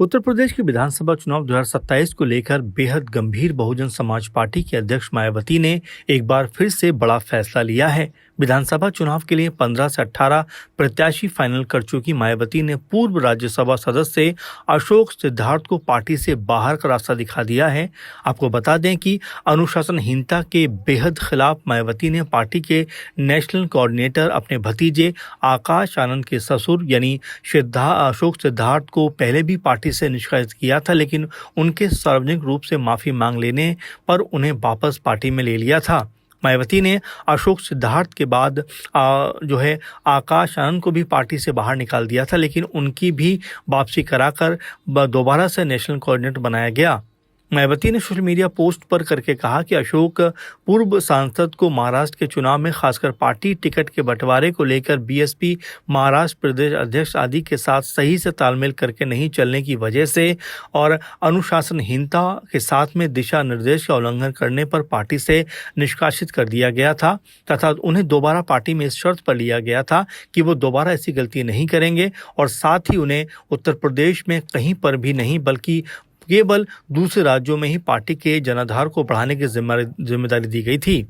उत्तर प्रदेश के विधानसभा चुनाव 2027 को लेकर बेहद गंभीर बहुजन समाज पार्टी की अध्यक्ष मायावती ने एक बार फिर से बड़ा फैसला लिया है। विधानसभा चुनाव के लिए 15 से 18 प्रत्याशी फाइनल कर चुकी मायावती ने पूर्व राज्यसभा सदस्य अशोक सिद्धार्थ को पार्टी से बाहर का रास्ता दिखा दिया है। आपको बता दें कि अनुशासनहीनता के बेहद खिलाफ मायावती ने पार्टी के नेशनल कोऑर्डिनेटर अपने भतीजे आकाश आनंद के ससुर यानी अशोक सिद्धार्थ को पहले भी पार्टी से निष्कासित किया था, लेकिन उनके सार्वजनिक रूप से माफी मांग लेने पर उन्हें वापस पार्टी में ले लिया था। मायावती ने अशोक सिद्धार्थ के बाद आकाश आनंद को भी पार्टी से बाहर निकाल दिया था, लेकिन उनकी भी वापसी कराकर दोबारा से नेशनल कोऑर्डिनेटर बनाया गया। मायावती ने सोशल मीडिया पोस्ट पर करके कहा कि अशोक पूर्व सांसद को महाराष्ट्र के चुनाव में खासकर पार्टी टिकट के बंटवारे को लेकर बीएसपी महाराष्ट्र प्रदेश अध्यक्ष आदि के साथ सही से तालमेल करके नहीं चलने की वजह से और अनुशासनहीनता के साथ में दिशा निर्देश का उल्लंघन करने पर पार्टी से निष्कासित कर दिया गया था तथा उन्हें दोबारा पार्टी में इस शर्त पर लिया गया था कि वो दोबारा ऐसी गलती नहीं करेंगे और साथ ही उन्हें उत्तर प्रदेश में कहीं पर भी नहीं बल्कि केवल दूसरे राज्यों में ही पार्टी के जनाधार को बढ़ाने की जिम्मेदारी दी गई थी।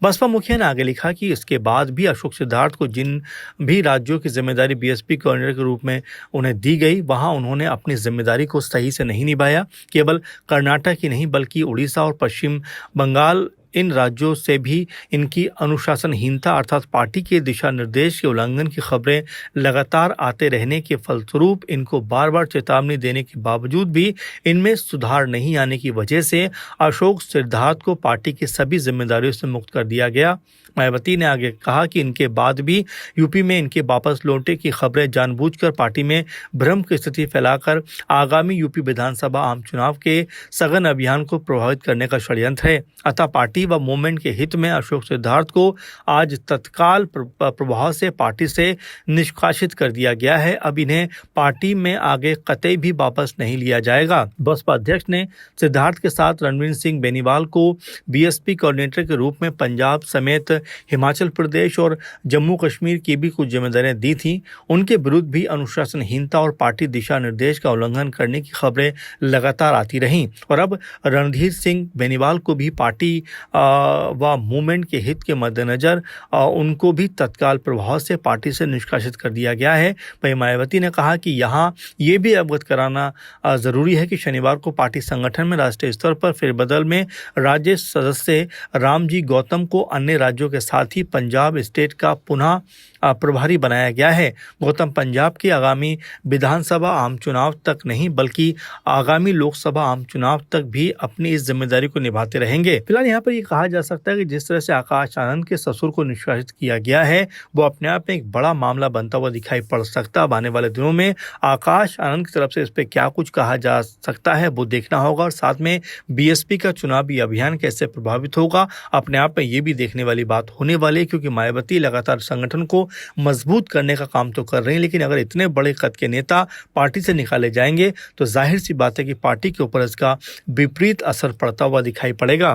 बसपा मुखिया ने आगे लिखा कि इसके बाद भी अशोक सिद्धार्थ को जिन भी राज्यों की जिम्मेदारी बीएसपी कोऑर्डिनेटर के रूप में उन्हें दी गई, वहां उन्होंने अपनी जिम्मेदारी को सही से नहीं निभाया। केवल कर्नाटक ही नहीं बल्कि उड़ीसा और पश्चिम बंगाल इन राज्यों से भी इनकी अनुशासनहीनता अर्थात पार्टी के दिशा निर्देश के उल्लंघन की खबरें लगातार आते रहने के फलस्वरूप इनको बार बार चेतावनी देने के बावजूद भी इनमें सुधार नहीं आने की वजह से अशोक सिद्धार्थ को पार्टी की सभी जिम्मेदारियों से मुक्त कर दिया गया। मायावती ने आगे कहा कि इनके बाद भी यूपी में इनके वापस लौटने की खबरें जानबूझकर पार्टी में भ्रम की स्थिति फैलाकर आगामी यूपी विधानसभा आम चुनाव के सघन अभियान को प्रभावित करने का षड्यंत्र है। अतः पार्टी व मूवमेंट के हित में अशोक सिद्धार्थ को आज तत्काल प्रभाव से पार्टी से निष्कासित कर दिया गया है। अब इन्हें पार्टी में आगे कतई भी वापस नहीं लिया जाएगा। बसपा अध्यक्ष ने सिद्धार्थ के साथ रणवीर सिंह बेनीवाल को बीएसपी कोऑर्डिनेटर के रूप में पंजाब समेत हिमाचल प्रदेश और जम्मू कश्मीर की भी कुछ जिम्मेदारियां दी थी। उनके विरुद्ध भी अनुशासनहीनता और पार्टी दिशा निर्देश का उल्लंघन करने की खबरें लगातार आती रहीं और अब रणधीर सिंह बेनीवाल को भी पार्टी व मूवमेंट के हित के मद्देनजर उनको भी तत्काल प्रभाव से पार्टी से निष्कासित कर दिया गया है। वहीं मायावती ने कहा कि यहाँ ये भी अवगत कराना जरूरी है कि शनिवार को पार्टी संगठन में राष्ट्रीय स्तर पर फेरबदल में राज्य सदस्य रामजी गौतम को अन्य राज्यों के साथ ही पंजाब स्टेट का पुनः प्रभारी बनाया गया है। गौतम पंजाब के आगामी विधानसभा आम चुनाव तक नहीं बल्कि आगामी लोकसभा आम चुनाव तक भी अपनी इस जिम्मेदारी को निभाते रहेंगे। फिलहाल यहाँ पर ये कहा जा सकता है कि जिस तरह से आकाश आनंद के ससुर को निष्कासित किया गया है वो अपने आप में एक बड़ा मामला बनता हुआ दिखाई पड़ सकता है। आने वाले दिनों में आकाश आनंद की तरफ से इस पर क्या कुछ कहा जा सकता है वो देखना होगा और साथ में बीएसपी का चुनावी अभियान कैसे प्रभावित होगा अपने आप में ये भी देखने वाली बात होने वाली है, क्योंकि मायावती लगातार संगठन को मजबूत करने का काम तो कर रही है, लेकिन अगर इतने बड़े कद के नेता पार्टी से निकाले जाएंगे तो जाहिर सी बात है कि पार्टी के ऊपर इसका विपरीत असर पड़ता हुआ दिखाई पड़ेगा।